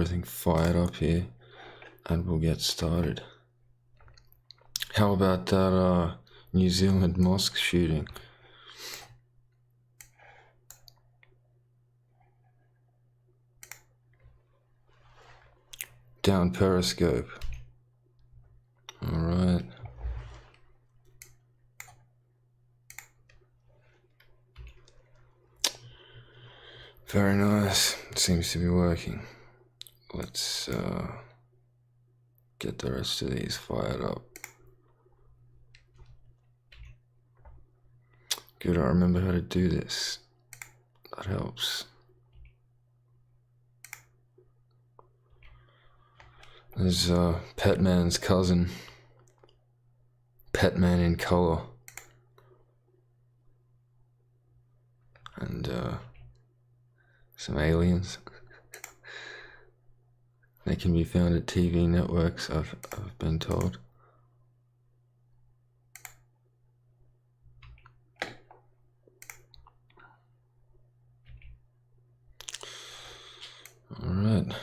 everything fired up here and we'll get started. How about that New Zealand mosque shooting? Down Periscope. Alright. Very nice. It seems to be working. Let's get the rest of these fired up. Good, I remember how to do this. That helps. There's Petman's cousin. Petman in colour. And some aliens. They can be found at TV networks, I've been told. Alright.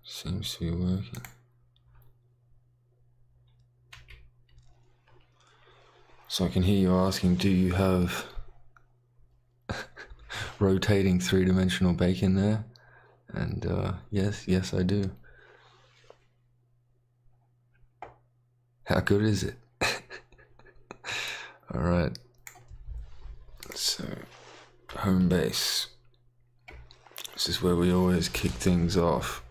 Seems to be working. So I can hear you asking, do you have rotating three-dimensional bacon there? And yes I do. How good is it? Alright. So, home base. This is where we always kick things off.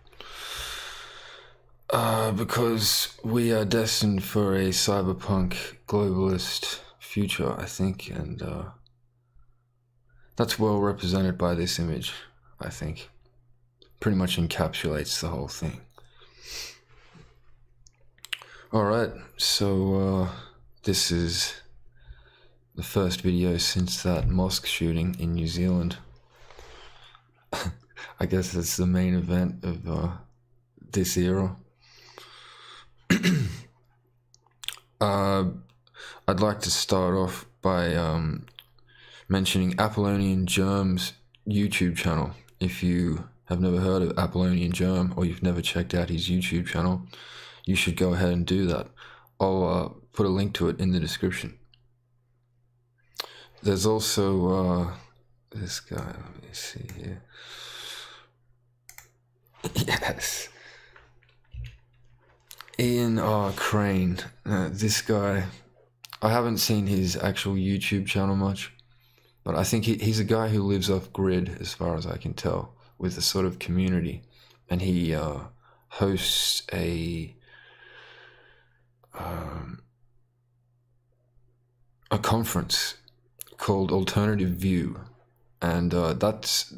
Because we are destined for a cyberpunk globalist future, I think, and that's well represented by this image, I think. Pretty much encapsulates the whole thing. Alright, so this is the first video since that mosque shooting in New Zealand. I guess it's the main event of this era. I'd like to start off by mentioning Apollonian Germ's YouTube channel. If you have never heard of Apollonian Germ, or you've never checked out his YouTube channel, you should go ahead and do that. I'll put a link to it in the description. There's also this guy, let me see here. Yes. Ian R. Crane. This guy, I haven't seen his actual YouTube channel much, but I think he's a guy who lives off grid, as far as I can tell, with a sort of community, and he hosts a conference called Alternative View, and that's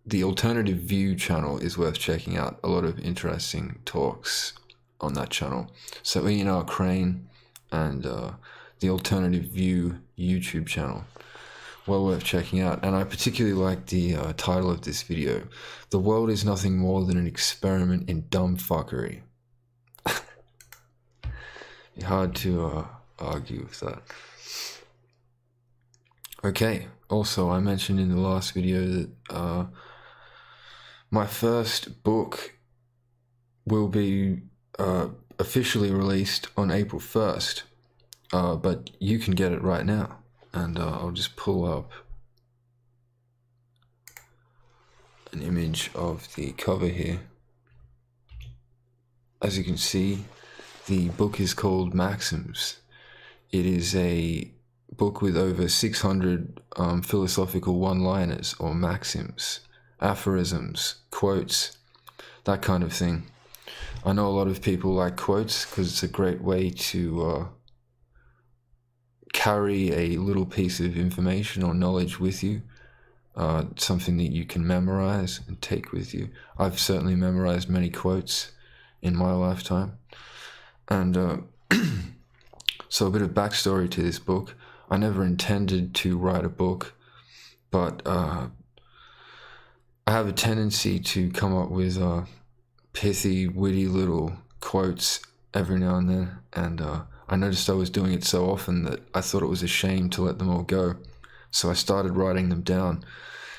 the Alternative View channel is worth checking out. A lot of interesting talks on that channel. So Ian R. Crane and the Alternative View YouTube channel, well worth checking out. And I particularly like the title of this video, "The World is Nothing More Than an Experiment in Dumb Fuckery." Hard to argue with that. Okay, also I mentioned in the last video that my first book will be officially released on April 1st, but you can get it right now, and I'll just pull up an image of the cover here. As you can see, the book is called Maxims. It is a book with over 600 philosophical one-liners, or maxims, aphorisms, quotes, that kind of thing. I know a lot of people like quotes because it's a great way to carry a little piece of information or knowledge with you, something that you can memorize and take with you. I've certainly memorized many quotes in my lifetime. And so a bit of backstory to this book. I never intended to write a book, but I have a tendency to come up with pithy, witty little quotes every now and then, and I noticed I was doing it so often that I thought it was a shame to let them all go. So I started writing them down,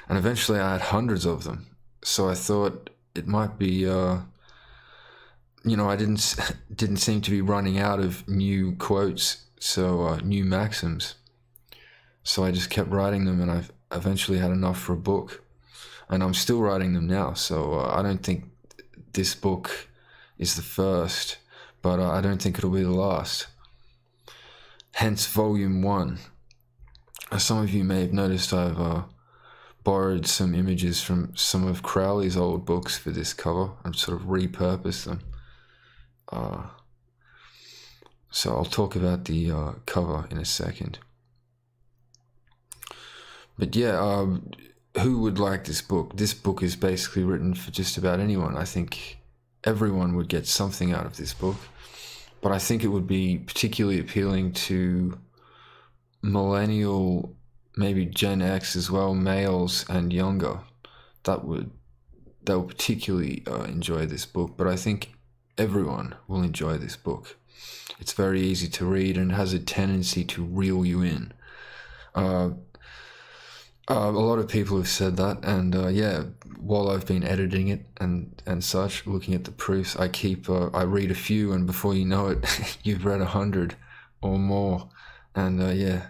and eventually I had hundreds of them. So I thought it might be, I didn't seem to be running out of new quotes, so new maxims. So I just kept writing them, and I've eventually had enough for a book, and I'm still writing them now. So I don't think this book is the first, but I don't think it'll be the last. Hence Volume 1. As some of you may have noticed, I've borrowed some images from some of Crowley's old books for this cover and sort of repurposed them. So I'll talk about the cover in a second. But yeah, who would like this book? This book is basically written for just about anyone. I think everyone would get something out of this book. But I think it would be particularly appealing to millennial, maybe Gen X as well, males and younger. They'll particularly enjoy this book. But I think everyone will enjoy this book. It's very easy to read and has a tendency to reel you in. A lot of people have said that, and while I've been editing it and such, looking at the proofs, I read a few, and before you know it, you've read 100 or more, and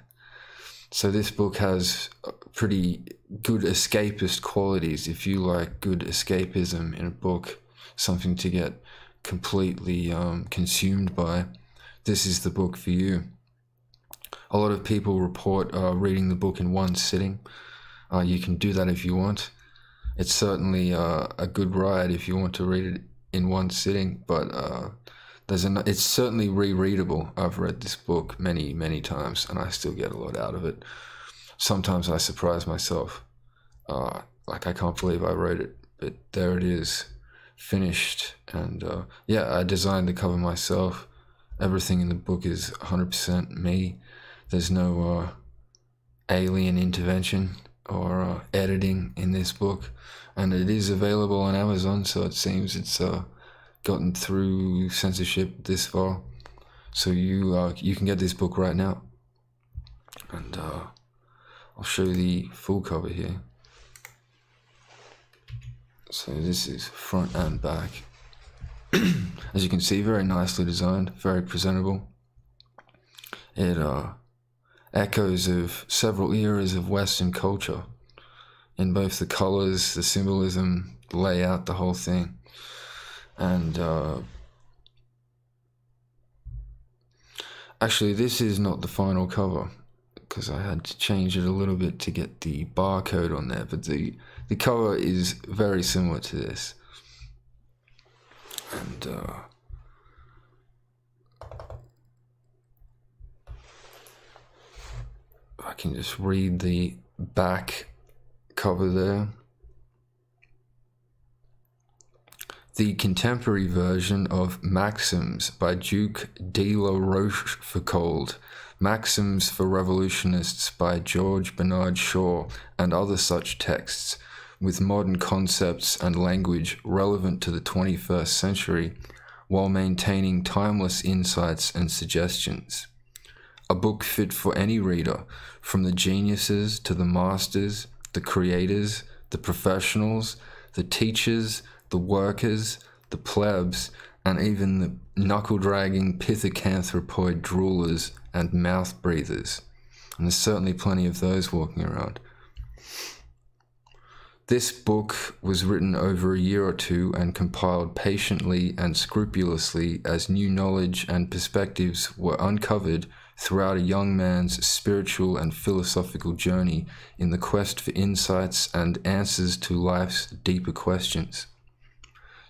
so this book has pretty good escapist qualities. If you like good escapism in a book, something to get completely consumed by, this is the book for you. A lot of people report reading the book in one sitting. You can do that if you want. It's certainly a good ride if you want to read it in one sitting, but it's certainly rereadable. I've read this book many, many times, and I still get a lot out of it. Sometimes I surprise myself. Like, I can't believe I wrote it, but there it is, finished. And I designed the cover myself. Everything in the book is 100% me. There's no alien intervention or editing in this book, and it is available on Amazon, so it seems it's gotten through censorship this far. So you can get this book right now, and I'll show you the full cover here. So this is front and back. As you can see, very nicely designed, very presentable. It echoes of several eras of Western culture in both the colors, the symbolism, the layout, the whole thing. And actually, this is not the final cover, because I had to change it a little bit to get the barcode on there, but the cover is very similar to this. And I can just read the back cover there. The contemporary version of Maxims by Duke de la Rochefoucauld, Maxims for Revolutionists by George Bernard Shaw, and other such texts, with modern concepts and language relevant to the 21st century, while maintaining timeless insights and suggestions. A book fit for any reader, from the geniuses to the masters, the creators, the professionals, the teachers, the workers, the plebs, and even the knuckle-dragging pithecanthropoid droolers and mouth-breathers. And there's certainly plenty of those walking around. This book was written over a year or two and compiled patiently and scrupulously as new knowledge and perspectives were uncovered throughout a young man's spiritual and philosophical journey in the quest for insights and answers to life's deeper questions.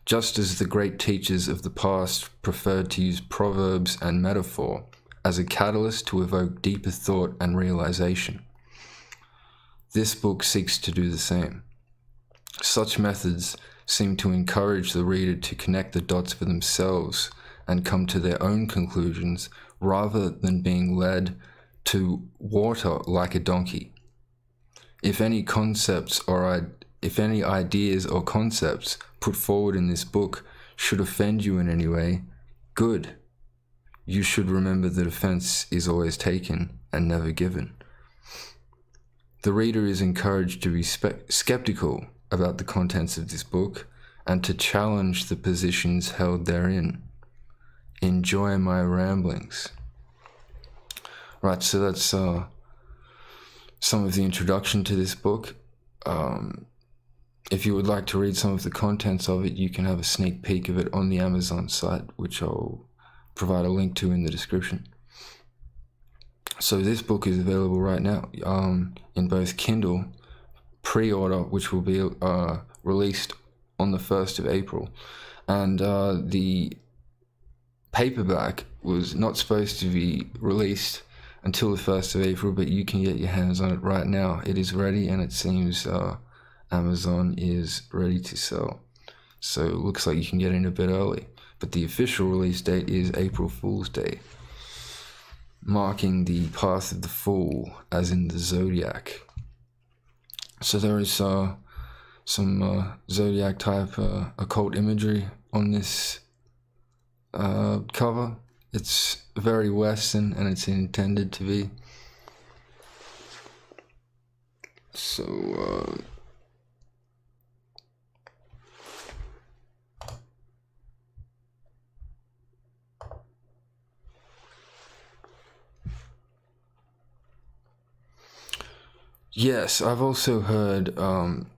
Just as the great teachers of the past preferred to use proverbs and metaphor as a catalyst to evoke deeper thought and realization, this book seeks to do the same. Such methods seem to encourage the reader to connect the dots for themselves and come to their own conclusions rather than being led to water like a donkey. If any ideas or concepts put forward in this book should offend you in any way, good. You should remember that offense is always taken and never given. The reader is encouraged to be skeptical about the contents of this book and to challenge the positions held therein. Enjoy my ramblings. Right, so that's some of the introduction to this book. If you would like to read some of the contents of it, you can have a sneak peek of it on the Amazon site, which I'll provide a link to in the description. So this book is available right now in both Kindle, pre-order, which will be released on the 1st of April, and the paperback was not supposed to be released until the 1st of April, but you can get your hands on it right now. It is ready, and it seems Amazon is ready to sell. So it looks like you can get in a bit early. But the official release date is April Fool's Day, marking the path of the Fool, as in the Zodiac. So there is some Zodiac type occult imagery on this cover. It's very Western, and it's intended to be. So yes, I've also heard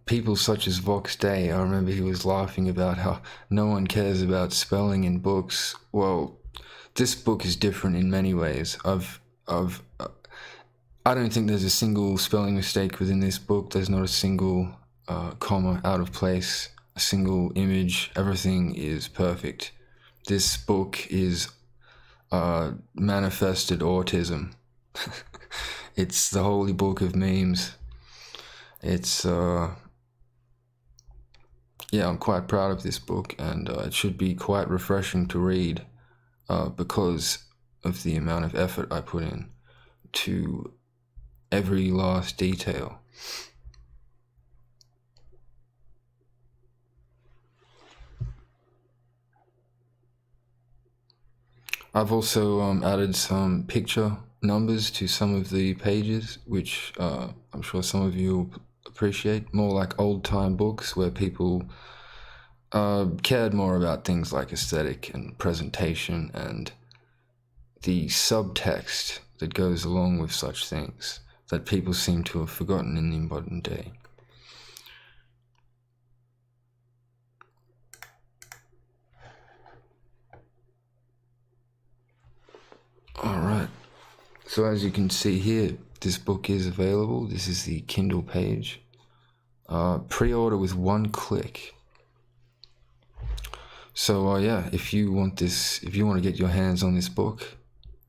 people such as Vox Day. I remember he was laughing about how no one cares about spelling in books. Well, this book is different in many ways. I don't think there's a single spelling mistake within this book. There's not a single comma out of place, a single image. Everything is perfect. This book is manifested autism. It's the holy book of memes. It's yeah, I'm quite proud of this book, and it should be quite refreshing to read because of the amount of effort I put in to every last detail. I've also added some picture numbers to some of the pages, which I'm sure some of you will appreciate. More like old-time books where people cared more about things like aesthetic and presentation and the subtext that goes along with such things that people seem to have forgotten in the modern day. Alright, so as you can see here, this book is available. This is the Kindle page. Pre-order with one click. So yeah, if you want to get your hands on this book,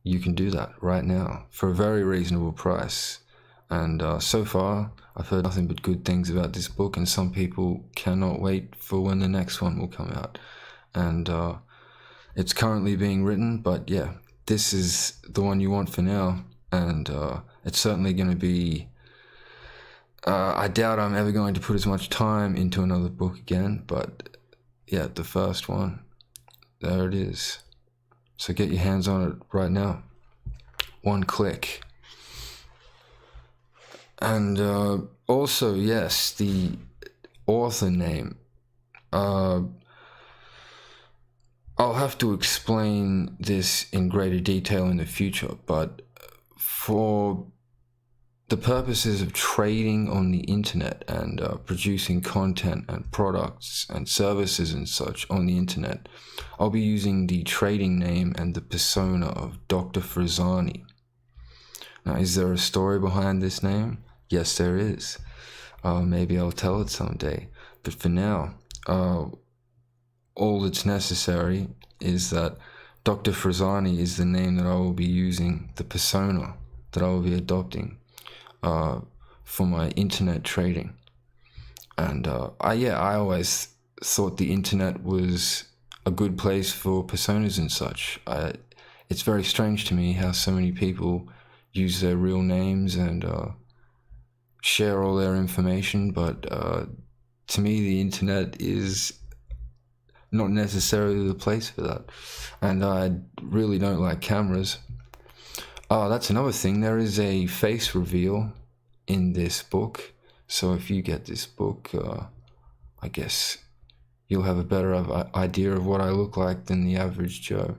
you can do that right now for a very reasonable price. And so far, I've heard nothing but good things about this book, and some people cannot wait for when the next one will come out. And it's currently being written, but yeah, this is the one you want for now. And it's certainly going to be... I doubt I'm ever going to put as much time into another book again, but yeah, the first one, there it is. So get your hands on it right now. One click. And also, yes, the author name. I'll have to explain this in greater detail in the future, but for the purposes of trading on the internet and producing content and products and services and such on the internet, I'll be using the trading name and the persona of Dr. Frazani. Now, is there a story behind this name? Yes, there is. Maybe I'll tell it someday. But for now, all that's necessary is that Dr. Frazani is the name that I will be using, the persona that I will be adopting for my internet trading. And I always thought the internet was a good place for personas and such. It's very strange to me how so many people use their real names and share all their information, but to me the internet is not necessarily the place for that, and I really don't like cameras. That's another thing, there is a face reveal in this book, so if you get this book, I guess you'll have a better idea of what I look like than the average Joe.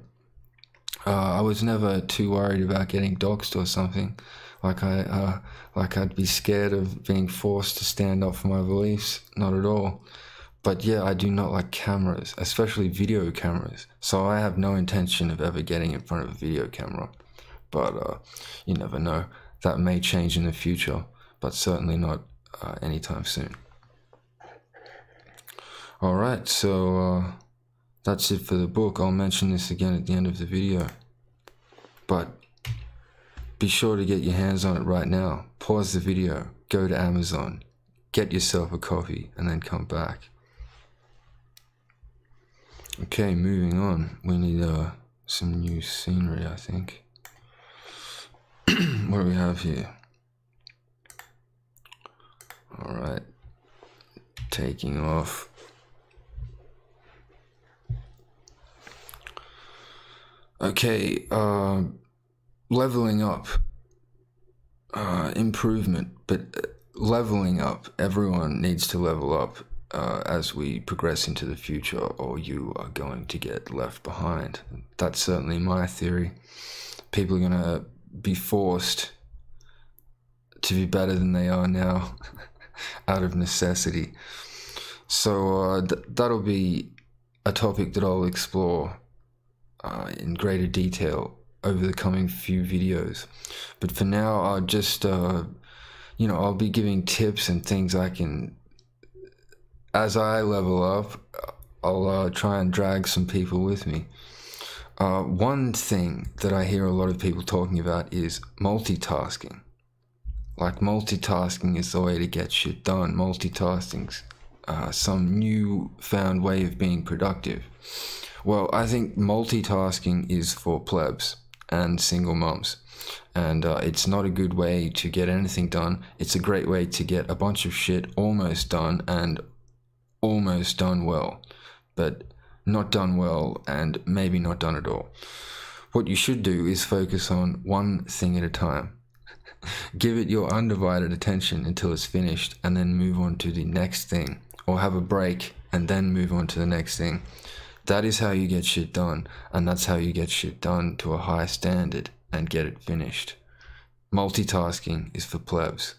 I was never too worried about getting doxxed or something. Like I'd be scared of being forced to stand up for my beliefs. Not at all. But yeah, I do not like cameras, especially video cameras. So I have no intention of ever getting in front of a video camera. But you never know. That may change in the future, but certainly not anytime soon. Alright, so that's it for the book. I'll mention this again at the end of the video. But be sure to get your hands on it right now. Pause the video, go to Amazon, get yourself a copy, and then come back. Okay, moving on. We need some new scenery, I think. What do we have here? Alright. Taking off. Okay, leveling up. Improvement, but leveling up. Everyone needs to level up as we progress into the future, or you are going to get left behind. That's certainly my theory. People are going to be forced to be better than they are now out of necessity. So that'll be a topic that I'll explore in greater detail over the coming few videos. But for now, I'll just I'll be giving tips and things I can. As I level up, I'll try and drag some people with me. One thing that I hear a lot of people talking about is multitasking. Like, multitasking is the way to get shit done. Multitasking's some new found way of being productive. Well, I think multitasking is for plebs and single mums. And it's not a good way to get anything done. It's a great way to get a bunch of shit almost done and almost done well, but not done well and maybe not done at all. What you should do is focus on one thing at a time. Give it your undivided attention until it's finished, and then move on to the next thing, or have a break and then move on to the next thing. That is how you get shit done, and that's how you get shit done to a high standard and get it finished. Multitasking is for plebs.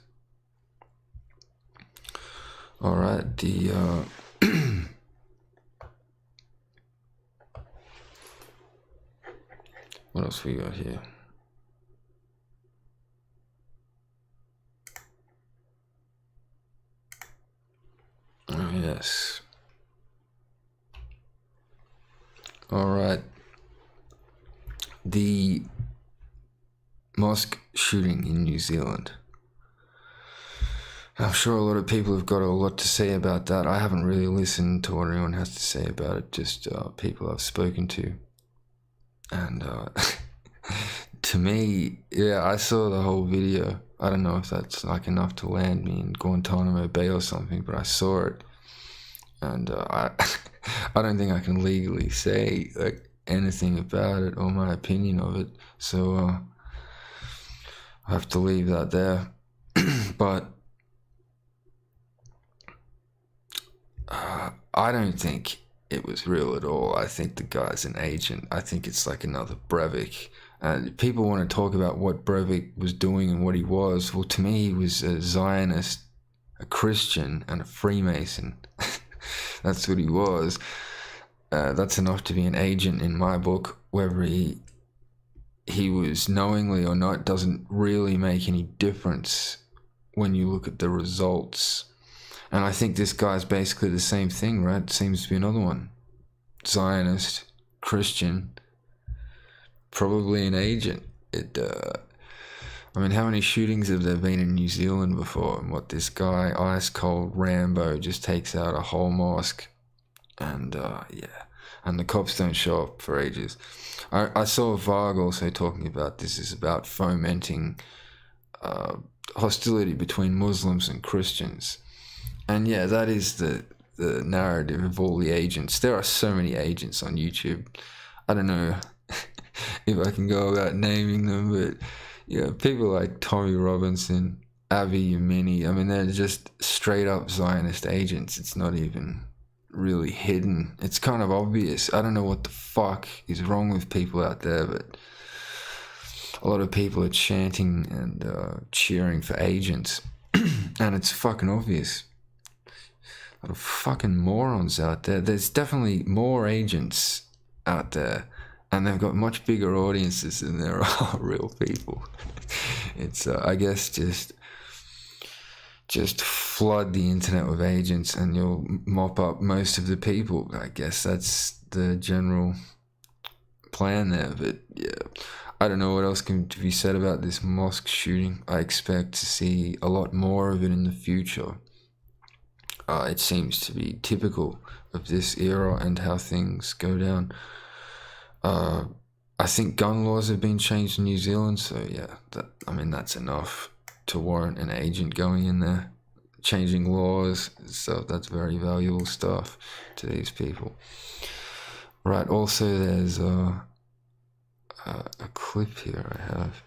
Alright, what else we got here? Oh, yes. Alright. The mosque shooting in New Zealand. I'm sure a lot of people have got a lot to say about that. I haven't really listened to what anyone has to say about it, just people I've spoken to. And to me, yeah, I saw the whole video. I don't know if that's like enough to land me in Guantanamo Bay or something, but I saw it. And I don't think I can legally say like anything about it or my opinion of it. So I have to leave that there. But I don't think it was real at all. I think the guy's an agent. I think it's like another Breivik. And people want to talk about what Breivik was doing and what he was. Well, to me, he was a Zionist, a Christian, and a Freemason. That's what he was. That's enough to be an agent in my book. Whether he was knowingly or not doesn't really make any difference when you look at the results. And I think this guy's basically the same thing, right? Seems to be another one. Zionist, Christian, probably an agent. I mean, how many shootings have there been in New Zealand before? And what this guy, ice cold Rambo, just takes out a whole mosque. And yeah, and the cops don't show up for ages. I saw Varg also talking about this is about fomenting hostility between Muslims and Christians. And yeah, that is the narrative of all the agents. There are so many agents on YouTube. I don't know if I can go about naming them, but yeah, people like Tommy Robinson, Avi Yemeni, I mean, they're just straight up Zionist agents. It's not even really hidden. It's kind of obvious. I don't know what the fuck is wrong with people out there, but a lot of people are chanting and cheering for agents, and it's fucking obvious. A lot of fucking morons out there. There's definitely more agents out there, and they've got much bigger audiences than there are real people. It's I guess just flood the internet with agents and you'll mop up most of the people. I guess that's the general plan there. But yeah, I don't know what else can be said about this mosque shooting. I expect to see a lot more of it in the future. It seems to be typical of this era and how things go down. I think gun laws have been changed in New Zealand, so yeah, that's enough to warrant an agent going in there, changing laws. So that's very valuable stuff to these people. Right, also there's a clip here I have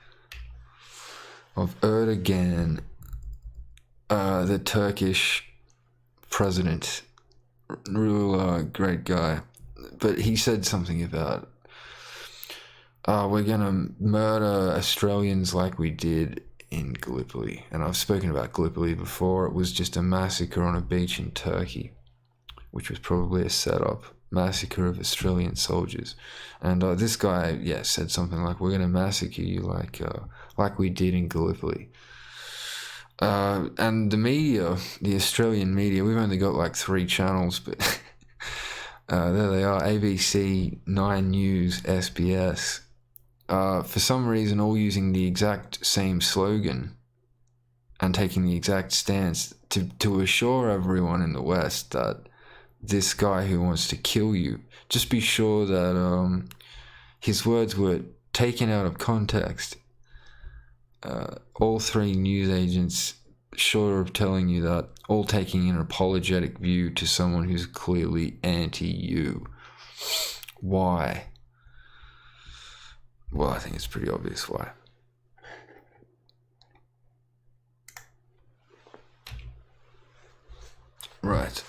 of Erdogan, the Turkish president, real great guy, but he said something about we're gonna murder Australians like we did in Gallipoli. And I've spoken about Gallipoli before. It was just a massacre on a beach in Turkey, which was probably a setup. Massacre of Australian soldiers. And this guy, said something like, we're gonna massacre you like we did in Gallipoli. And the media, the Australian media, we've only got like 3 channels, but there they are, ABC, 9 News, SBS. For some reason, all using the exact same slogan and taking the exact stance to assure everyone in the West that this guy who wants to kill you, just be sure that his words were taken out of context. All 3 news agents, short of telling you that, all taking an apologetic view to someone who's clearly anti-you. Why? Well, I think it's pretty obvious why. Right.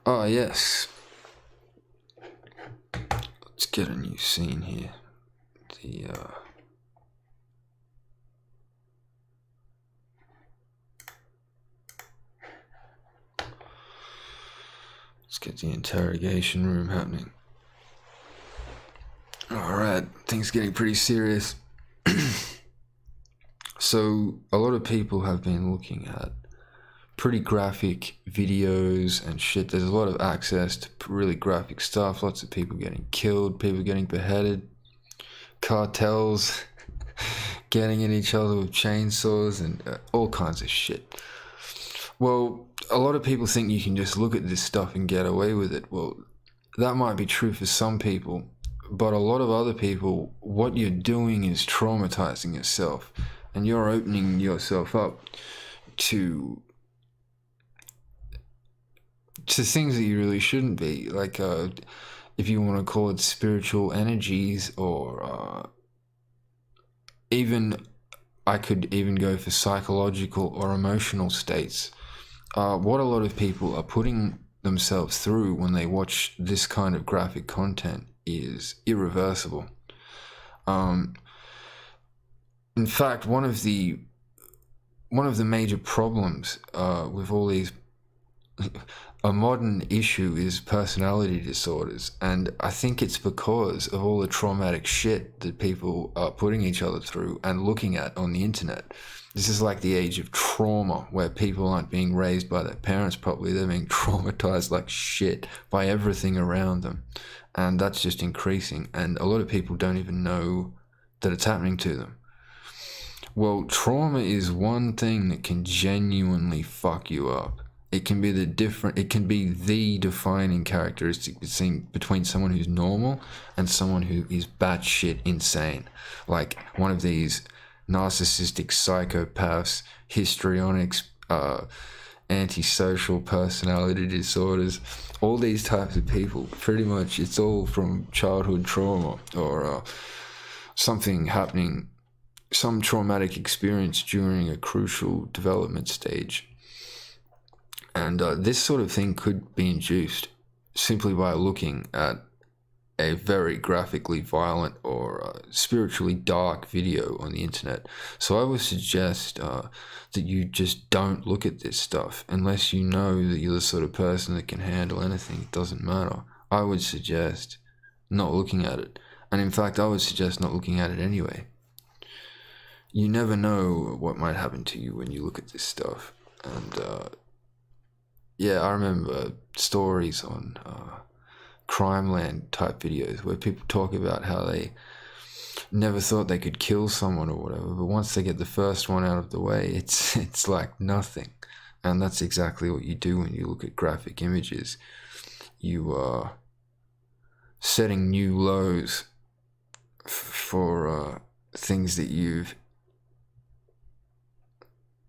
Oh, yes. Let's get a new scene here. Let's get the interrogation room happening. Alright, things getting pretty serious. So, a lot of people have been looking at pretty graphic videos and shit. There's a lot of access to really graphic stuff. Lots of people getting killed, people getting beheaded, cartels getting at each other with chainsaws and all kinds of shit. Well, a lot of people think you can just look at this stuff and get away with it. Well, that might be true for some people, but a lot of other people, what you're doing is traumatizing yourself, and you're opening yourself up to things that you really shouldn't be. Like, if you want to call it spiritual energies, or even, I could even go for psychological or emotional states. What a lot of people are putting themselves through when they watch this kind of graphic content is irreversible. In fact, one of the major problems with all these, a modern issue is personality disorders, and I think it's because of all the traumatic shit that people are putting each other through and looking at on the internet. This is like the age of trauma, where people aren't being raised by their parents properly. They're being traumatized like shit by everything around them. And that's just increasing. And a lot of people don't even know that it's happening to them. Well, trauma is one thing that can genuinely fuck you up. It can be the defining characteristic between someone who's normal and someone who is batshit insane. Like one of these narcissistic psychopaths, histrionics, antisocial personality disorders, all these types of people, pretty much it's all from childhood trauma or something happening, some traumatic experience during a crucial development stage. And this sort of thing could be induced simply by looking at a very graphically violent or spiritually dark video on the internet. So I would suggest that you just don't look at this stuff unless you know that you're the sort of person that can handle anything. It doesn't matter. I would suggest not looking at it. And in fact, I would suggest not looking at it anyway. You never know what might happen to you when you look at this stuff. And yeah, I remember stories on Crime Land type videos where people talk about how they never thought they could kill someone or whatever, but once they get the first one out of the way, it's like nothing. And that's exactly what you do when you look at graphic images. You are setting new lows for things that you've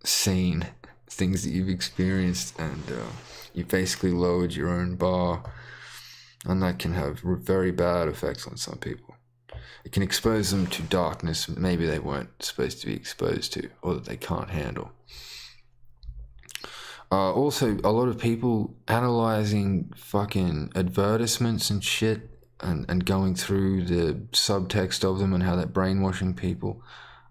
seen, things that you've experienced, and you basically lowered your own bar, and that can have very bad effects on some people. It can expose them to darkness maybe they weren't supposed to be exposed to, or that they can't handle. Also, a lot of people analyzing fucking advertisements and shit, and going through the subtext of them and how they're brainwashing people.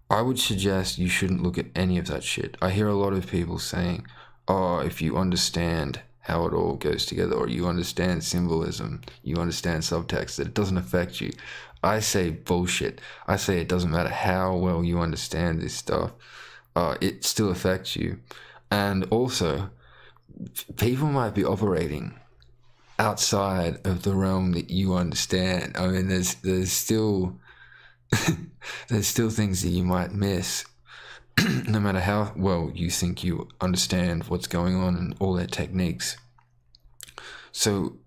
I would suggest you shouldn't look at any of that shit. I hear a lot of people saying, oh, if you understand how it all goes together, or you understand symbolism, you understand subtext, that it doesn't affect you. I say bullshit. I say it doesn't matter how well you understand this stuff, it still affects you. And also, people might be operating outside of the realm that you understand. I mean, there's still there's still things that you might miss, no matter how well you think you understand what's going on and all their techniques. So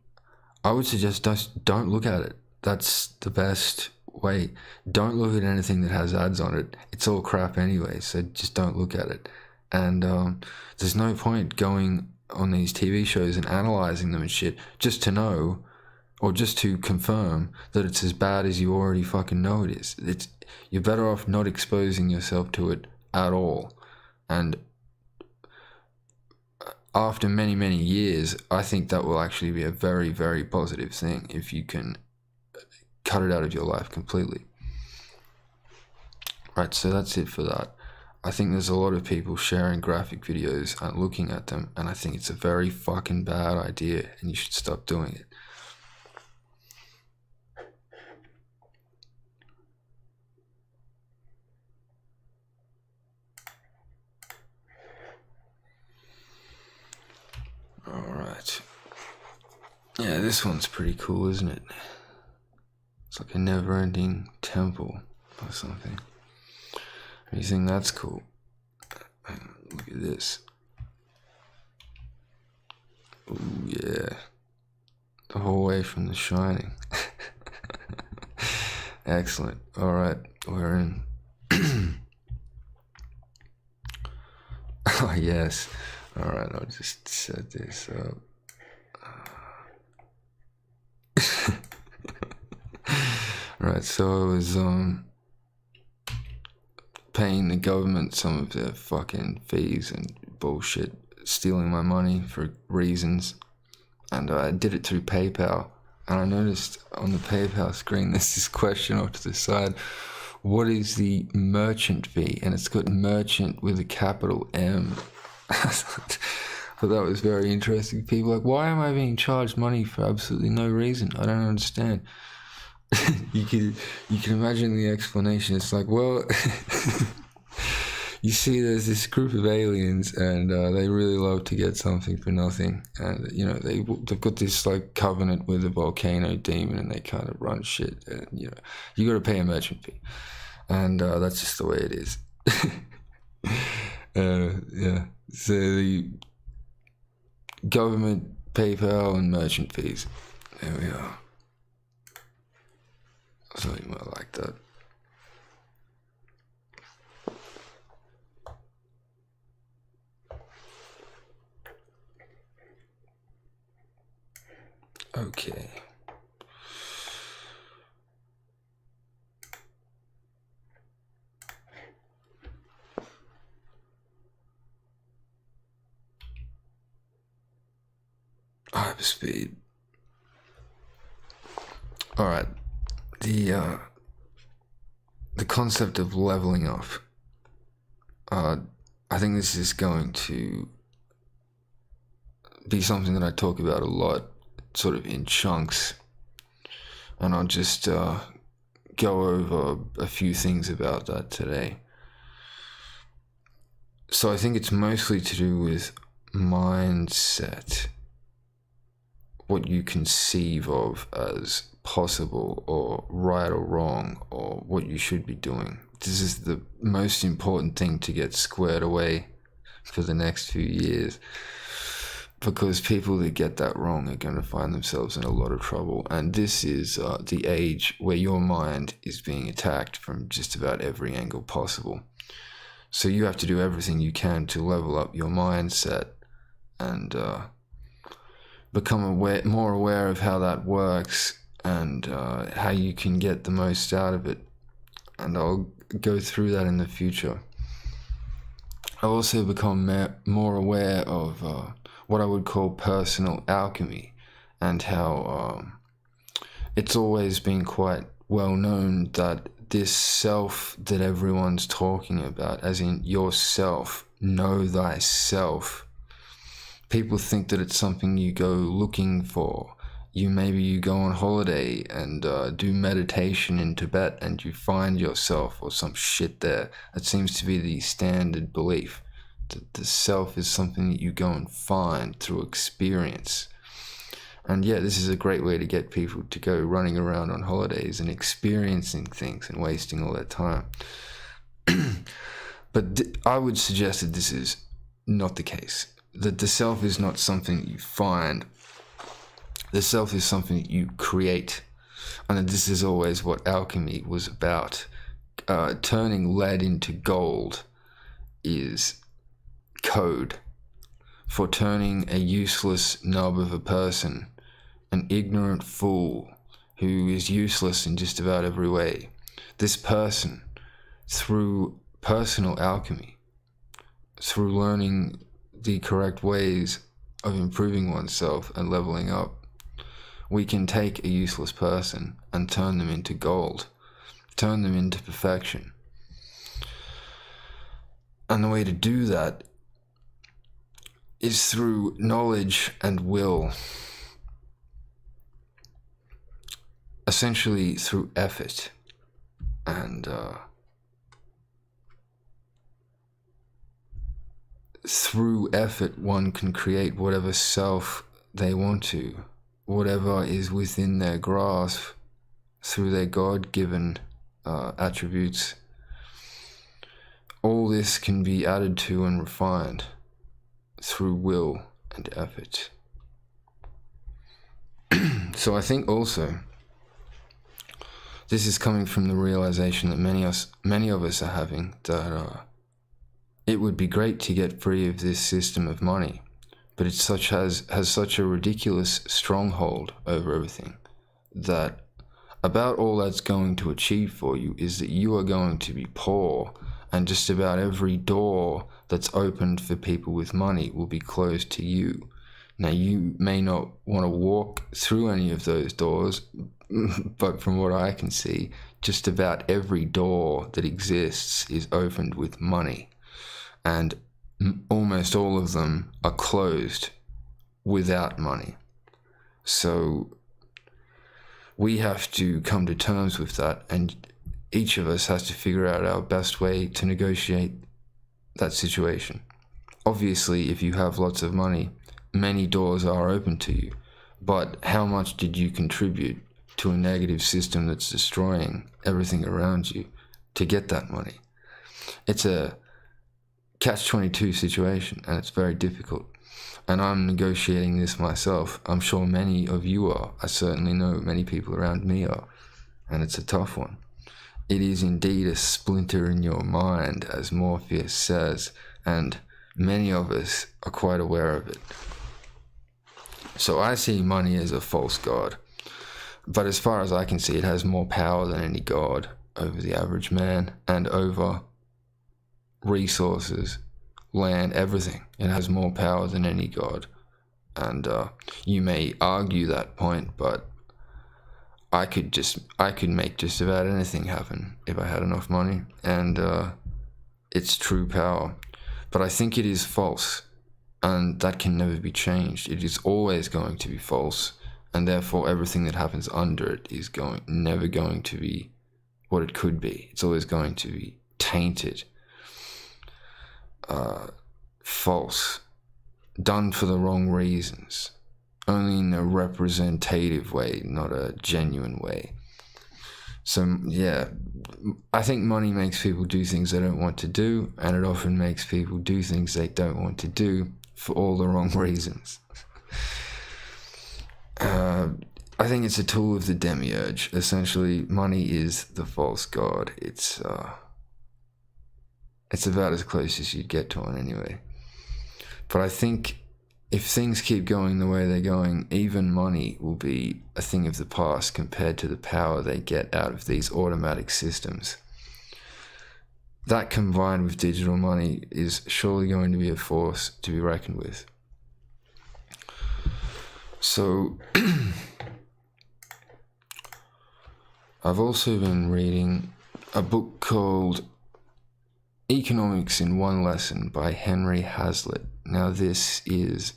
I would suggest don't look at it. That's the best way. Don't look at anything that has ads on it. It's all crap anyway, so just don't look at it. And there's no point going on these TV shows and analyzing them and shit just to know, or just to confirm that it's as bad as you already fucking know it is. You're better off not exposing yourself to it at all. And after many, many years, I think that will actually be a very, very positive thing if you can cut it out of your life completely. Right, so that's it for that. I think there's a lot of people sharing graphic videos and looking at them, and I think it's a very fucking bad idea, and you should stop doing it. Alright. Yeah, this one's pretty cool, isn't it? It's like a never-ending temple or something. You think that's cool? Look at this. Ooh, yeah. The whole way from The Shining. Excellent. Alright, we're in. Oh, yes. Alright, I'll just set this up. Right, so I was paying the government some of their fucking fees and bullshit, stealing my money for reasons, and I did it through PayPal. And I noticed on the PayPal screen there's this question off to the side: what is the merchant fee? And it's got merchant with a capital M. I thought that was very interesting. People are like, why am I being charged money for absolutely no reason? I don't understand. You can imagine the explanation. It's like, well, you see, there's this group of aliens, and they really love to get something for nothing, and you know they've got this like covenant with a volcano demon, and they kind of run shit, and you know you got to pay a merchant fee, and that's just the way it is. Yeah, so the government, PayPal, and merchant fees. There we are. Something more like that. Okay. up speed. Alright, the concept of leveling up. I think this is going to be something that I talk about a lot, sort of in chunks, and I'll just go over a few things about that today. So I think it's mostly to do with mindset, what you conceive of as possible or right or wrong, or what you should be doing. This is the most important thing to get squared away for the next few years, because people that get that wrong are going to find themselves in a lot of trouble. And this is the age where your mind is being attacked from just about every angle possible. So you have to do everything you can to level up your mindset and become more aware of how that works and how you can get the most out of it. And I'll go through that in the future. I'll also become more aware of what I would call personal alchemy, and how it's always been quite well known that this self that everyone's talking about, as in yourself, know thyself, people think that it's something you go looking for. Maybe you go on holiday and do meditation in Tibet and you find yourself or some shit there. That seems to be the standard belief. The self is something that you go and find through experience. And yeah, this is a great way to get people to go running around on holidays and experiencing things and wasting all their time. But I would suggest that this is not the case. That the self is not something that you find. The self is something that you create. And this is always what alchemy was about. Turning lead into gold is code for turning a useless nub of a person, an ignorant fool who is useless in just about every way. This person, through personal alchemy, through learning the correct ways of improving oneself and leveling up, we can take a useless person and turn them into gold, turn them into perfection. And the way to do that is through knowledge and will. Essentially through effort. And through effort one can create whatever self they want to, whatever is within their grasp, through their God-given attributes. All this can be added to and refined through will and effort. So I think also this is coming from the realization that many of us are having, that it would be great to get free of this system of money, but it has such a ridiculous stronghold over everything, that about all that's going to achieve for you is that you are going to be poor, and just about every door that's opened for people with money will be closed to you. Now, you may not want to walk through any of those doors, but from what I can see, just about every door that exists is opened with money, and almost all of them are closed without money. So we have to come to terms with that, and each of us has to figure out our best way to negotiate that situation. Obviously, if you have lots of money, many doors are open to you, but how much did you contribute to a negative system that's destroying everything around you to get that money? It's a catch-22 situation, and it's very difficult. And I'm negotiating this myself. I'm sure many of you are. I certainly know many people around me are. And it's a tough one. It is indeed a splinter in your mind, as Morpheus says, and many of us are quite aware of it. So I see money as a false god. But as far as I can see, it has more power than any god over the average man and over resources, land, everything. It has more power than any god. And you may argue that point, but I could make just about anything happen if I had enough money, and it's true power. But I think it is false, and that can never be changed. It is always going to be false, and therefore everything that happens under it is never going to be what it could be. It's always going to be tainted, false, done for the wrong reasons, only in a representative way, not a genuine way. So yeah, I think money makes people do things they don't want to do, and it often makes people do things they don't want to do for all the wrong reasons. I think it's a tool of the demiurge. Essentially, money is the false god. It's about as close as you'd get to one anyway. But I think if things keep going the way they're going, even money will be a thing of the past compared to the power they get out of these automatic systems. That combined with digital money is surely going to be a force to be reckoned with. So, I've also been reading a book called Economics in One Lesson by Henry Hazlitt. Now, this is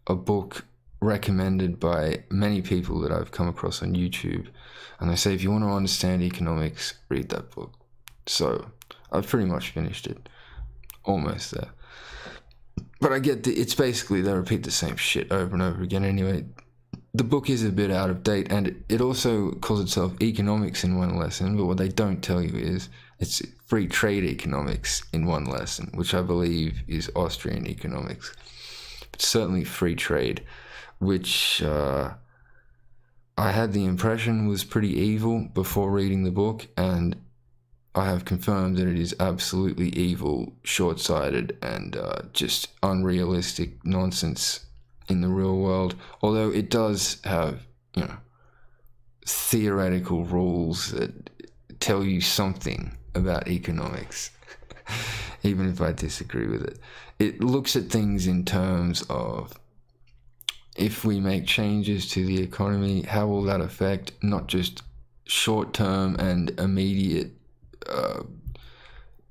a book recommended by many people that I've come across on YouTube, and they say if you want to understand economics, read that book. So I've pretty much finished it, almost there. But I get it's basically they repeat the same shit over and over again anyway. The book is a bit out of date, and it also calls itself Economics in One Lesson, but what they don't tell you is it's free trade economics in one lesson, which I believe is Austrian economics. But certainly free trade, which I had the impression was pretty evil before reading the book, and I have confirmed that it is absolutely evil, short-sighted, and just unrealistic nonsense in the real world. Although it does have, theoretical rules that tell you something about economics, even if I disagree with it. It looks at things in terms of, if we make changes to the economy, how will that affect not just short-term and immediate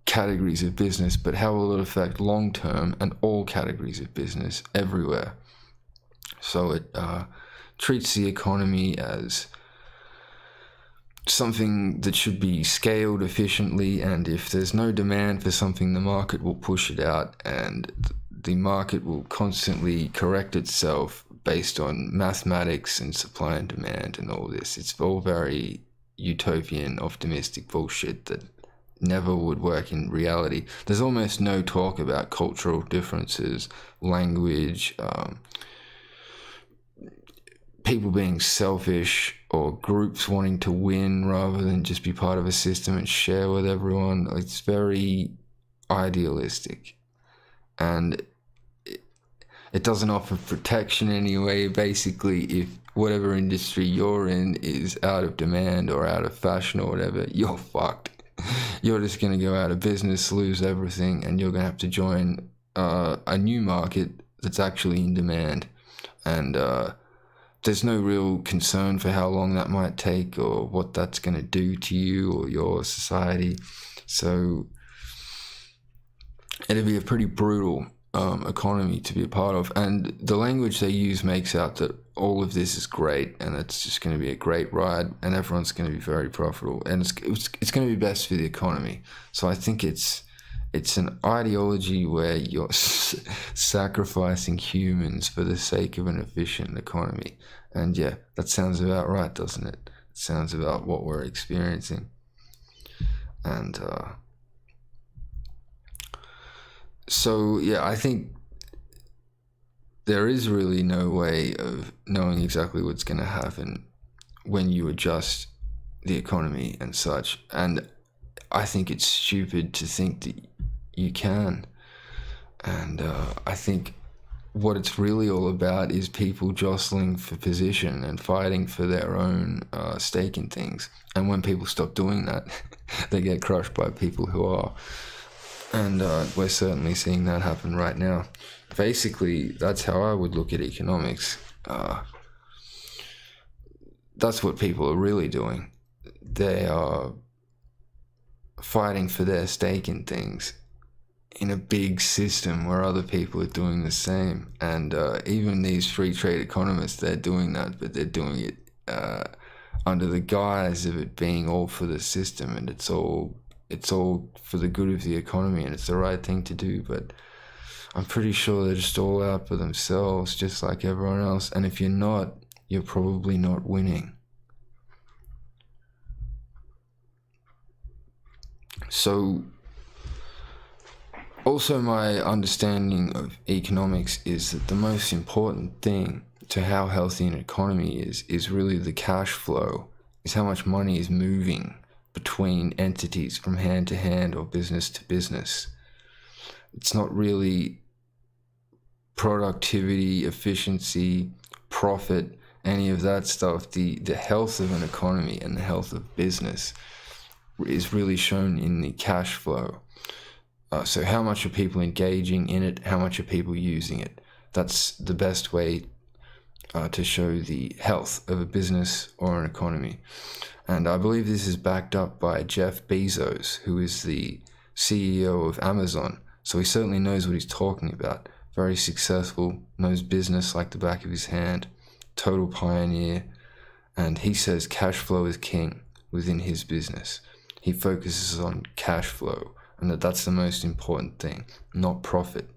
categories of business, but how will it affect long-term and all categories of business everywhere? So it treats the economy as something that should be scaled efficiently, and if there's no demand for something, the market will push it out, and the market will constantly correct itself based on mathematics and supply and demand and all this. It's all very utopian, optimistic bullshit that never would work in reality. There's almost no talk about cultural differences, language, people being selfish, or groups wanting to win rather than just be part of a system and share with everyone. It's very idealistic, and it doesn't offer protection anyway. Basically, if whatever industry you're in is out of demand or out of fashion or whatever, you're fucked. You're just going to go out of business, lose everything, and you're going to have to join a new market that's actually in demand. And there's no real concern for how long that might take or what that's going to do to you or your society. So it'd be a pretty brutal economy to be a part of. And the language they use makes out that all of this is great and it's just going to be a great ride and everyone's going to be very profitable and it's going to be best for the economy. So I think it's an ideology where you're sacrificing humans for the sake of an efficient economy. And yeah, that sounds about right, doesn't it? It sounds about what we're experiencing. And so yeah, I think there is really no way of knowing exactly what's going to happen when you adjust the economy and such. And I think it's stupid to think that you can. And I think what it's really all about is people jostling for position and fighting for their own stake in things. And when people stop doing that, they get crushed by people who are. And we're certainly seeing that happen right now. Basically, that's how I would look at economics. That's what people are really doing. They are fighting for their stake in things in a big system where other people are doing the same. And even these free trade economists, they're doing that, but they're doing it under the guise of it being all for the system, and it's all for the good of the economy, and it's the right thing to do. But I'm pretty sure they're just all out for themselves, just like everyone else. And if you're not, you're probably not winning. So, also my understanding of economics is that the most important thing to how healthy an economy is really the cash flow, is how much money is moving between entities from hand to hand or business to business. It's not really productivity, efficiency, profit, any of that stuff. The health of an economy and the health of business is really shown in the cash flow. So how much are people engaging in it? How much are people using it? That's the best way to show the health of a business or an economy. And I believe this is backed up by Jeff Bezos, who is the CEO of Amazon. So he certainly knows what he's talking about. Very successful, knows business like the back of his hand, total pioneer. And he says cash flow is king within his business. He focuses on cash flow, and that's the most important thing, not profit.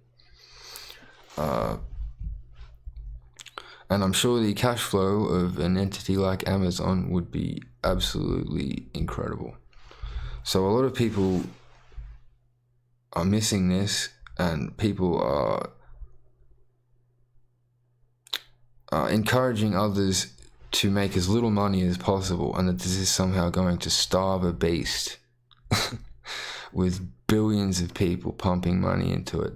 And I'm sure the cash flow of an entity like Amazon would be absolutely incredible. So a lot of people are missing this, and people are encouraging others to make as little money as possible, and that this is somehow going to starve a beast with billions of people pumping money into it.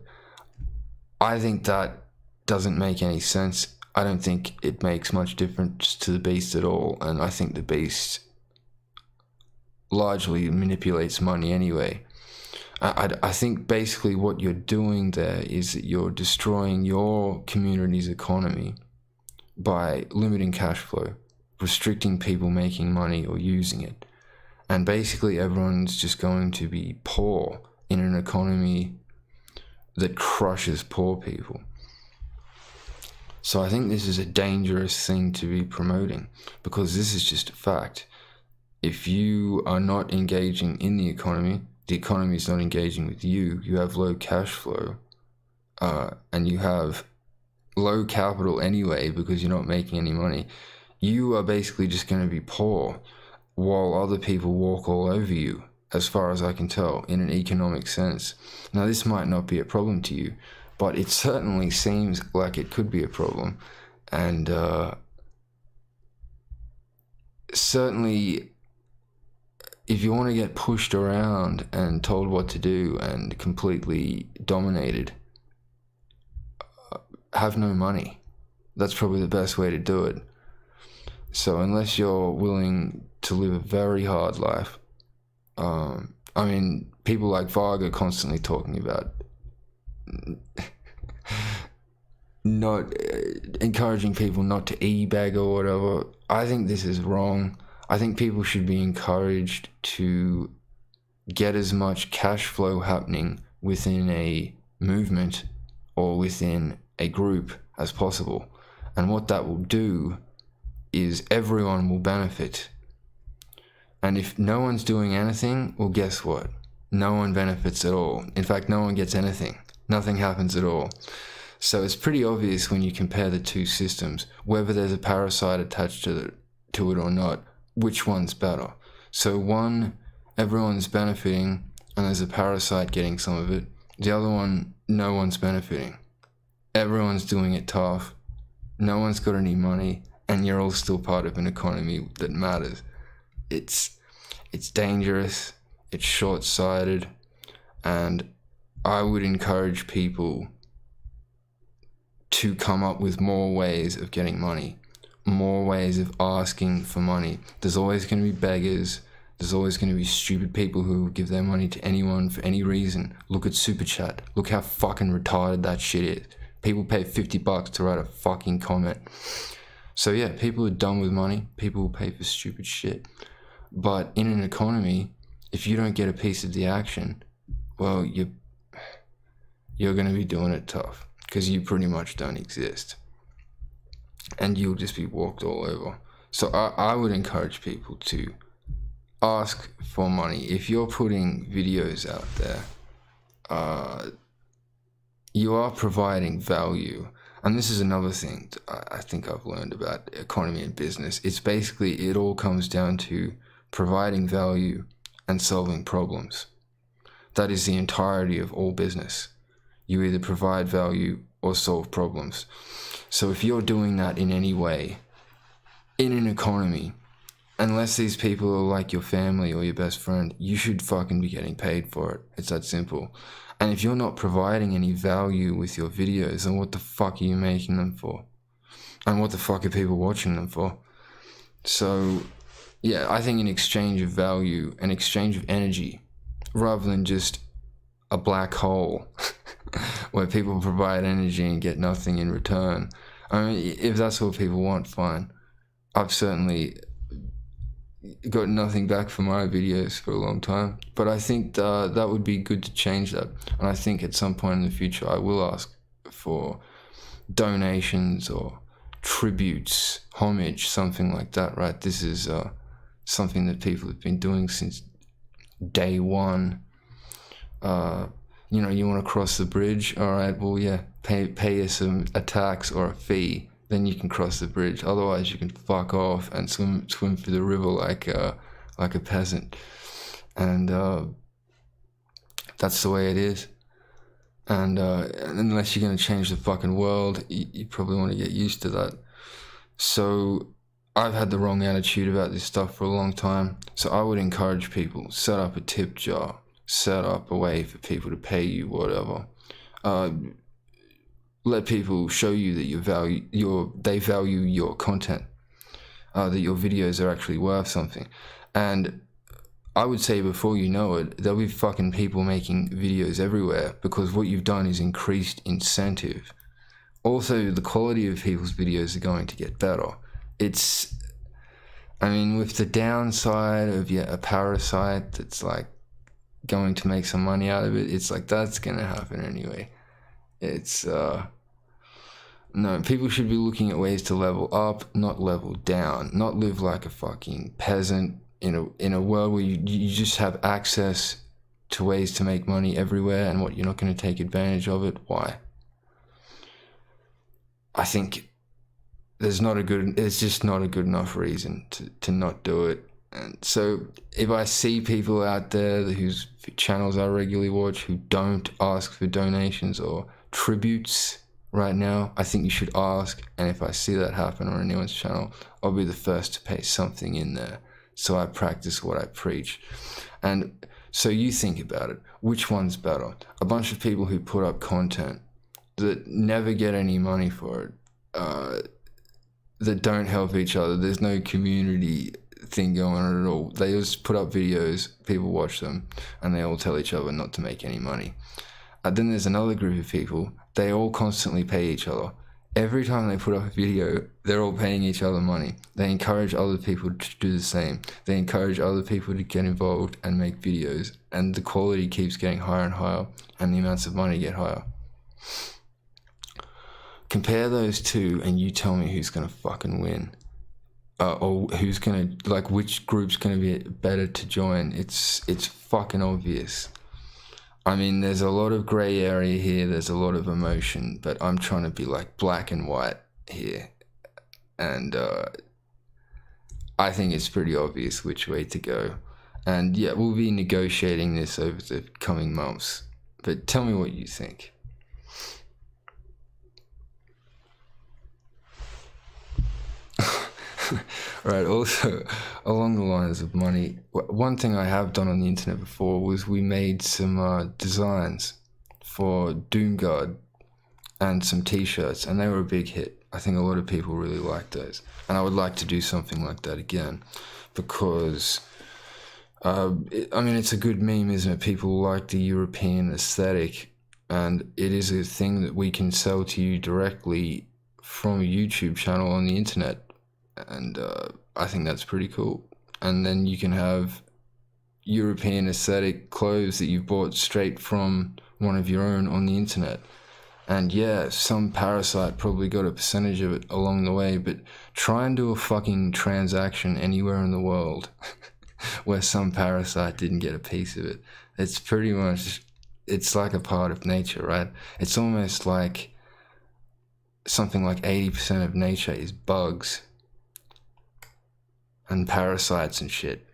I think that doesn't make any sense. I don't think it makes much difference to the beast at all, and I think the beast largely manipulates money anyway. I think basically what you're doing there is that you're destroying your community's economy by limiting cash flow, restricting people making money or using it. And basically everyone's just going to be poor in an economy that crushes poor people. So I think this is a dangerous thing to be promoting, because this is just a fact. If you are not engaging in the economy is not engaging with you, you have low cash flow, and you have low capital anyway because you're not making any money. You are basically just going to be poor while other people walk all over you, as far as I can tell, in an economic sense. Now, this might not be a problem to you, but it certainly seems like it could be a problem. And certainly, if you want to get pushed around and told what to do and completely dominated, have no money. That's probably the best way to do it. So unless you're willing to live a very hard life, I mean, people like Varg are constantly talking about not encouraging people not to e-bag or whatever. I think this is wrong. I think people should be encouraged to get as much cash flow happening within a movement or within a group as possible. And what that will do is everyone will benefit. And if no one's doing anything, well, guess what? No one benefits at all. In fact, no one gets anything. Nothing happens at all. So it's pretty obvious when you compare the two systems, whether there's a parasite attached to it or not, which one's better. So one, everyone's benefiting and there's a parasite getting some of it. The other one, no one's benefiting. Everyone's doing it tough. No one's got any money, and you're all still part of an economy that matters. It's dangerous, it's short-sighted, and I would encourage people to come up with more ways of getting money, more ways of asking for money. There's always going to be beggars, There's always going to be stupid people who give their money to anyone for any reason. Look at Super Chat. Look how fucking retarded that shit is. People pay $50 to write a fucking comment. So yeah, people are dumb with money. People will pay for stupid shit. But in an economy, if you don't get a piece of the action, well, you're going to be doing it tough, because you pretty much don't exist. And you'll just be walked all over. So I would encourage people to ask for money. If you're putting videos out there, you are providing value. And this is another thing I think I've learned about economy and business. It's basically, it all comes down to providing value and solving problems. That is the entirety of all business. You either provide value or solve problems. So if you're doing that in any way, in an economy, unless these people are like your family or your best friend, you should fucking be getting paid for it. It's that simple. And if you're not providing any value with your videos, then what the fuck are you making them for? And what the fuck are people watching them for? So, yeah, I think an exchange of value, an exchange of energy, rather than just a black hole where people provide energy and get nothing in return. I mean, if that's what people want, fine. I've certainly got nothing back for my videos for a long time, but I think that would be good to change that. And I think at some point in the future I will ask for donations or tributes, homage, something like that, right? This is something that people have been doing since day one. You know, you want to cross the bridge, all right, well, yeah, pay us a tax or a fee, then you can cross the bridge. Otherwise, you can fuck off and swim through the river like a peasant. And that's the way it is. And unless you're going to change the fucking world, you probably want to get used to that. So I've had the wrong attitude about this stuff for a long time. So I would encourage people, set up a tip jar, set up a way for people to pay you whatever. Let people show you that they value your content, that your videos are actually worth something. And I would say before you know it, there'll be fucking people making videos everywhere, because what you've done is increased incentive. Also, the quality of people's videos are going to get better. I mean, with the downside of a parasite that's like going to make some money out of it, it's like that's gonna happen anyway. No, people should be looking at ways to level up, not level down, not live like a fucking peasant in a world where you just have access to ways to make money everywhere, and what, you're not going to take advantage of it? Why? I think there's just not a good enough reason to not do it. And so if I see people out there whose channels I regularly watch who don't ask for donations or tributes right now, I think you should ask. And if I see that happen on anyone's channel, I'll be the first to pay something in there. So I practice what I preach. And so you think about it. Which one's better? A bunch of people who put up content that never get any money for it, that don't help each other. There's no community thing going on at all. They just put up videos, people watch them, and they all tell each other not to make any money. Then there's another group of people, they all constantly pay each other. Every time they put up a video, they're all paying each other money. They encourage other people to do the same. They encourage other people to get involved and make videos, and the quality keeps getting higher and higher, and the amounts of money get higher. Compare those two and you tell me who's gonna fucking win. Or who's gonna, like, which group's gonna be better to join. It's fucking obvious. I mean, there's a lot of gray area here, there's a lot of emotion, but I'm trying to be like black and white here. And I think it's pretty obvious which way to go. And yeah, we'll be negotiating this over the coming months. But tell me what you think. Right, also, along the lines of money, one thing I have done on the internet before was we made some designs for Doomguard and some t-shirts, and they were a big hit. I think a lot of people really liked those, and I would like to do something like that again, because I mean, it's a good meme, isn't it? People like the European aesthetic, and it is a thing that we can sell to you directly from a YouTube channel on the internet, and I think that's pretty cool. And then you can have European aesthetic clothes that you've bought straight from one of your own on the internet. And yeah, some parasite probably got a percentage of it along the way, but try and do a fucking transaction anywhere in the world where some parasite didn't get a piece of it. It's pretty much, it's like a part of nature, right? It's almost like something like 80% of nature is bugs and parasites and shit.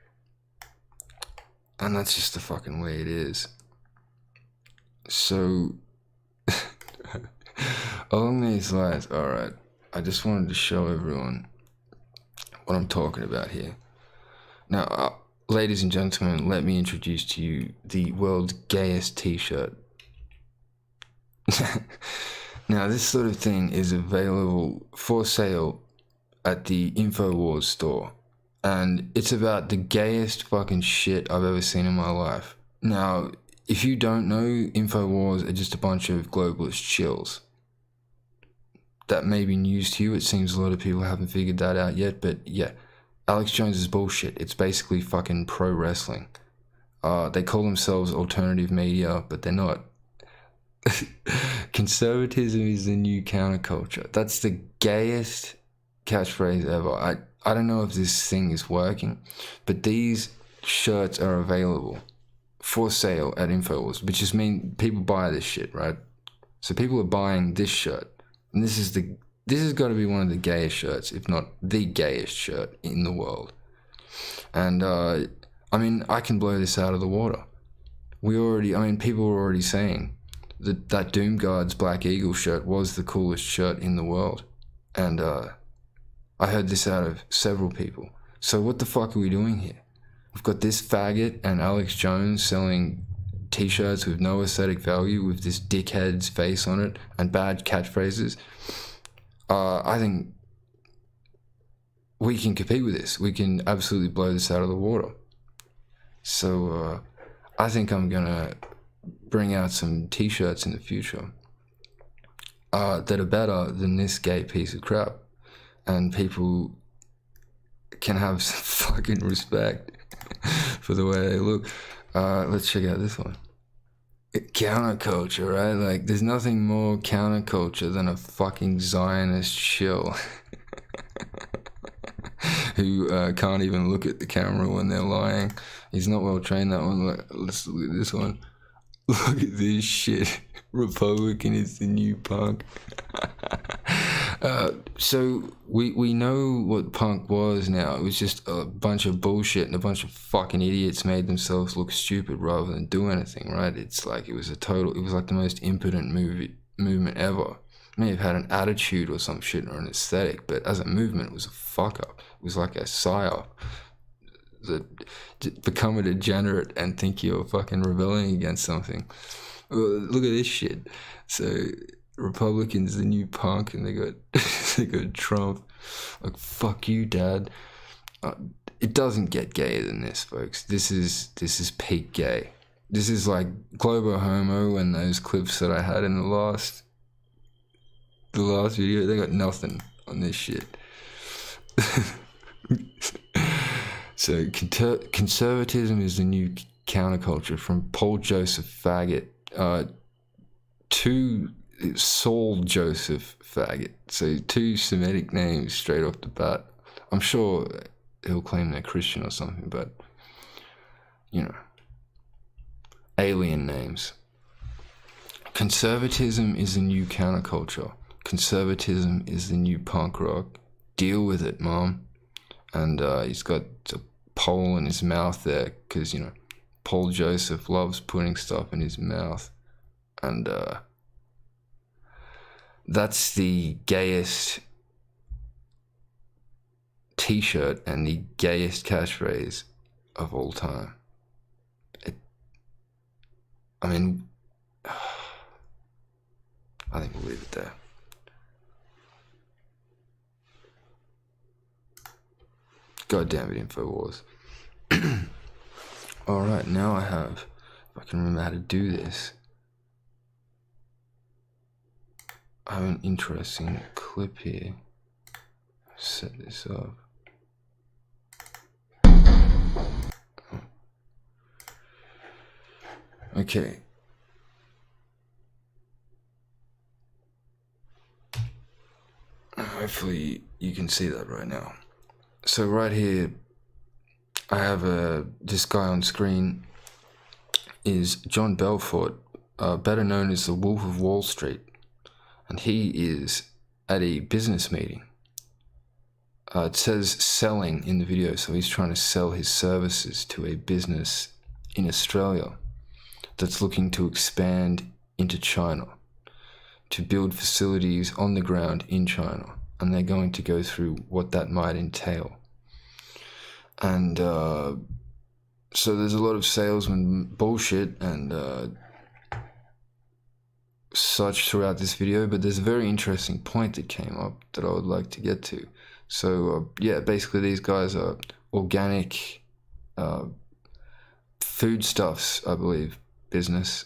And that's just the fucking way it is. So, along these lines, alright, I just wanted to show everyone what I'm talking about here. Now, ladies and gentlemen, let me introduce to you the world's gayest t-shirt. Now, this sort of thing is available for sale at the InfoWars store. And it's about the gayest fucking shit I've ever seen in my life. Now, if you don't know, InfoWars are just a bunch of globalist chills. That may be news to you. It seems a lot of people haven't figured that out yet, but yeah. Alex Jones is bullshit. It's basically fucking pro wrestling. They call themselves alternative media, but they're not. Conservatism is the new counterculture. That's the gayest catchphrase ever. I don't know if this thing is working, but these shirts are available for sale at InfoWars, which just means people buy this shit, right? So people are buying this shirt, and this has got to be one of the gayest shirts, if not the gayest shirt in the world. And I mean, I can blow this out of the water. People were already saying that Doom Guard's Black Eagle shirt was the coolest shirt in the world, and I heard this out of several people. So what the fuck are we doing here? We've got this faggot and Alex Jones selling t-shirts with no aesthetic value with this dickhead's face on it and bad catchphrases. I think we can compete with this. We can absolutely blow this out of the water. So I think I'm gonna bring out some t-shirts in the future that are better than this gay piece of crap. And people can have some fucking respect for the way they look. Let's check out this one. Counterculture, right? Like, there's nothing more counterculture than a fucking Zionist shill who can't even look at the camera when they're lying. He's not well trained, that one. Let's look at this one. Look at this shit. Republican is the new punk. So we know what punk was now. It was just a bunch of bullshit, and a bunch of fucking idiots made themselves look stupid rather than do anything, right? It's like it was like the most impotent movement ever. It may have had an attitude or some shit or an aesthetic, but as a movement, it was a fuck up. It was like a psyop. Become a degenerate and think you're fucking rebelling against something. Look at this shit. So Republicans the new punk, and they got Trump. Like, fuck you, Dad. It doesn't get gayer than this, folks. This is peak gay. This is like Globo Homo and those clips that I had in the last video. They got nothing on this shit. So conservatism is the new counterculture, from Paul Joseph Faggot to Saul Joseph Faggot. So 2 Semitic names straight off the bat. I'm sure he'll claim they're Christian or something, but you know, alien names. Conservatism is the new counterculture. Conservatism is the new punk rock. Deal with it, Mom. And he's got a pole in his mouth there, because, you know, Paul Joseph loves putting stuff in his mouth. And that's the gayest t-shirt and the gayest catchphrase of all time. I think we'll leave it there. God damn it, InfoWars. Alright, now I have, if I can remember how to do this, I have an interesting clip here. Set this up. Okay. Hopefully you can see that right now. So right here, I have this guy on screen is John Belfort, better known as the Wolf of Wall Street. And he is at a business meeting. It says selling in the video, so he's trying to sell his services to a business in Australia that's looking to expand into China, to build facilities on the ground in China, and they're going to go through what that might entail. And so there's a lot of salesman bullshit and such throughout this video, but there's a very interesting point that came up that I would like to get to. So yeah, basically these guys are organic foodstuffs, I believe, business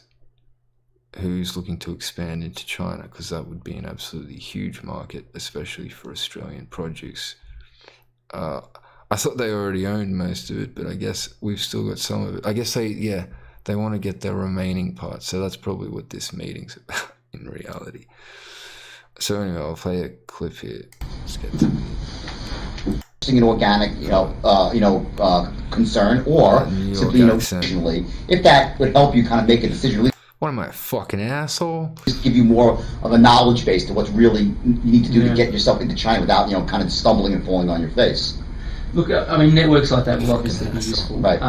who's looking to expand into China, because that would be an absolutely huge market, especially for Australian produce. I thought they already owned most of it, but I guess we've still got some of it. I guess they want to get their remaining part, so that's probably what this meeting's about in reality. So anyway, I'll play a clip here. Let's get to it. An organic, concern, or simply, occasionally, if that would help you kind of make a decision. What am I, a fucking asshole? Just give you more of a knowledge base to what's really you need to do to get yourself into China without, kind of stumbling and falling on your face. Look, I mean, networks like that will obviously be useful. Right.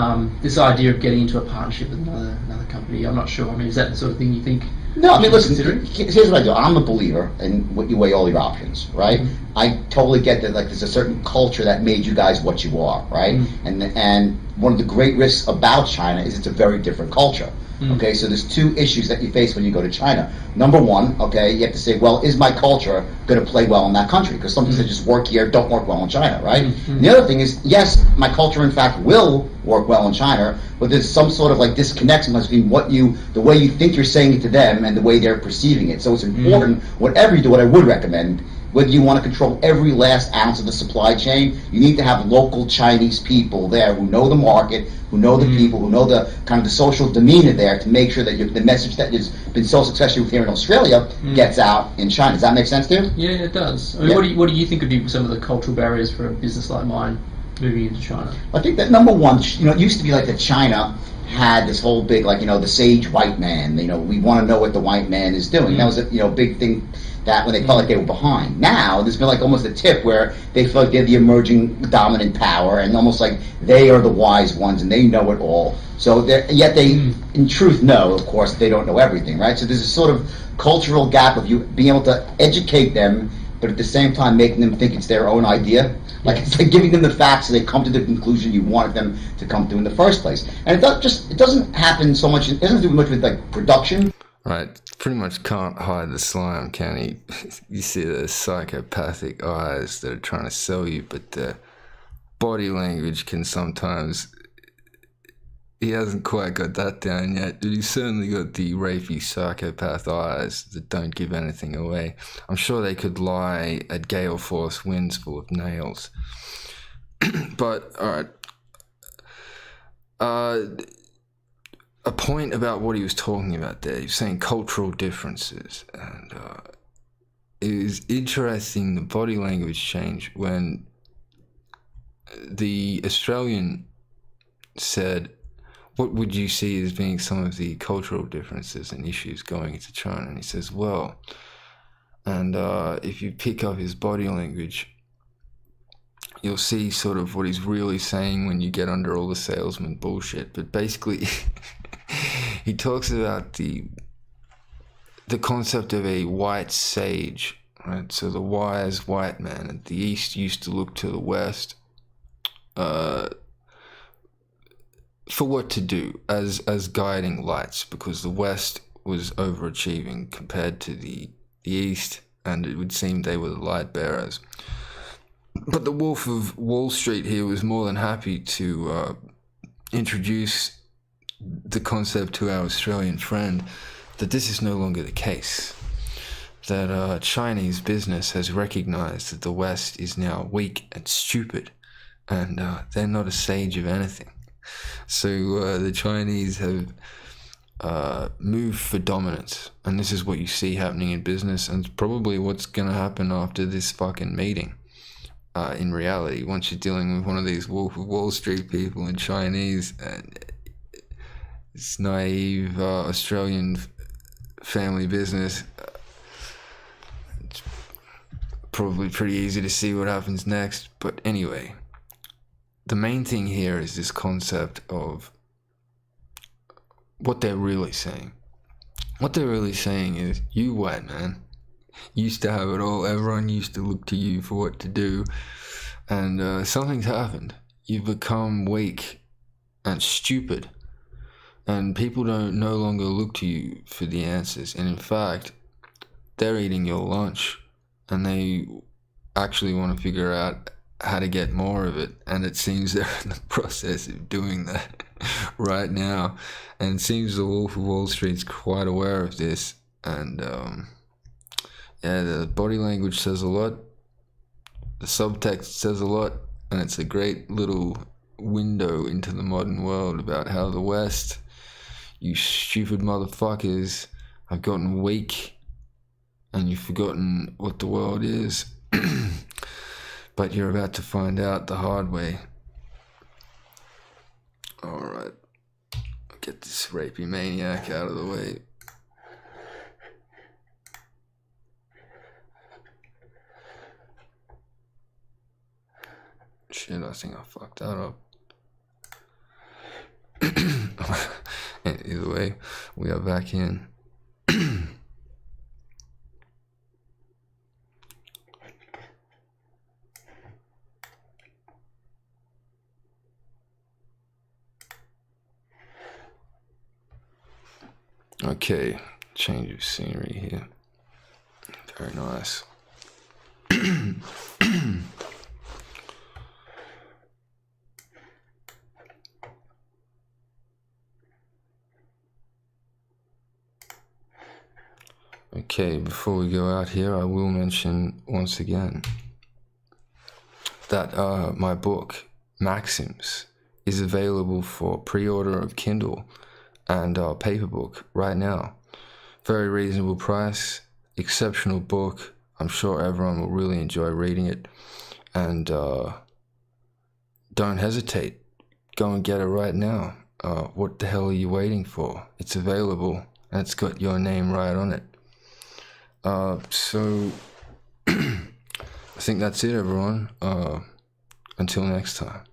This idea of getting into a partnership with another company, I'm not sure. I mean, is that the sort of thing you think? No, I mean, listen, here's what I do. I'm a believer in what you weigh all your options, right? Mm-hmm. I totally get that, like, there's a certain culture that made you guys what you are, right? Mm-hmm. And one of the great risks about China is it's a very different culture. Mm. Okay, so there's two issues that you face when you go to China. Number one, okay, you have to say, well, is my culture going to play well in that country? Because some things that just work here don't work well in China, right? Mm-hmm. And the other thing is, yes, my culture in fact will work well in China, but there's some sort of like disconnect sometimes between the way you think you're saying it to them and the way they're perceiving it. So it's important, whatever you do, what I would recommend, whether you want to control every last ounce of the supply chain, you need to have local Chinese people there who know the market, who know the people, who know the kind of the social demeanor there to make sure that the message that has been so successful here in Australia gets out in China. Does that make sense to you? Yeah, it does. I mean, what do you think would be some of the cultural barriers for a business like mine moving into China? I think that number one, it used to be like that China had this whole big, the sage white man. We want to know what the white man is doing. That was a big thing. That when they felt like they were behind. Now there's been like almost a tip where they feel like they're the emerging dominant power and almost like they are the wise ones and they know it all. So yet they in truth know, of course, they don't know everything, right? So there's a sort of cultural gap of you being able to educate them, but at the same time making them think it's their own idea. Like it's like giving them the facts so they come to the conclusion you wanted them to come to in the first place. And it doesn't happen so much, it doesn't do much with like production. Right, pretty much can't hide the slime, can he? You see the psychopathic eyes that are trying to sell you, but the body language can sometimes... He hasn't quite got that down yet, but he's certainly got the rapey psychopath eyes that don't give anything away. I'm sure they could lie at gale force winds full of nails. But, alright. A point about what he was talking about there, he was saying cultural differences, and it was interesting the body language change when the Australian said, what would you see as being some of the cultural differences and issues going into China? And he says, well, and if you pick up his body language, you'll see sort of what he's really saying when you get under all the salesman bullshit. But basically, he talks about the concept of a white sage, right? So the wise white man at the East used to look to the West for what to do as guiding lights, because the West was overachieving compared to the East, and it would seem they were the light bearers. But the Wolf of Wall Street here was more than happy to introduce the concept to our Australian friend that this is no longer the case. That Chinese business has recognized that the West is now weak and stupid, and they're not a sage of anything. So the Chinese have moved for dominance, and this is what you see happening in business, and it's probably what's going to happen after this fucking meeting. In reality, once you're dealing with one of these Wolf of Wall Street people in Chinese, and it's naive Australian family business, it's probably pretty easy to see what happens next. But anyway, the main thing here is this concept of what they're really saying. What they're really saying is, you white man used to have it all. Everyone used to look to you for what to do, and something's happened. You've become weak and stupid, and people don't no longer look to you for the answers. And in fact, they're eating your lunch, and they actually want to figure out how to get more of it, and it seems they're in the process of doing that right now. And it seems the Wolf of Wall Street's quite aware of this, and yeah, the body language says a lot, the subtext says a lot, and it's a great little window into the modern world about how the West, you stupid motherfuckers, have gotten weak, and you've forgotten what the world is. But you're about to find out the hard way. Alright, I'll get this rapey maniac out of the way. Shit, I think I fucked that up. Either way, we are back in. Okay, change of scenery here. Very nice. Okay, before we go out here, I will mention once again that my book, Maxims, is available for pre-order of Kindle and paperbook right now. Very reasonable price, exceptional book. I'm sure everyone will really enjoy reading it. And don't hesitate. Go and get it right now. What the hell are you waiting for? It's available, and it's got your name right on it. So I think that's it, everyone. Until next time.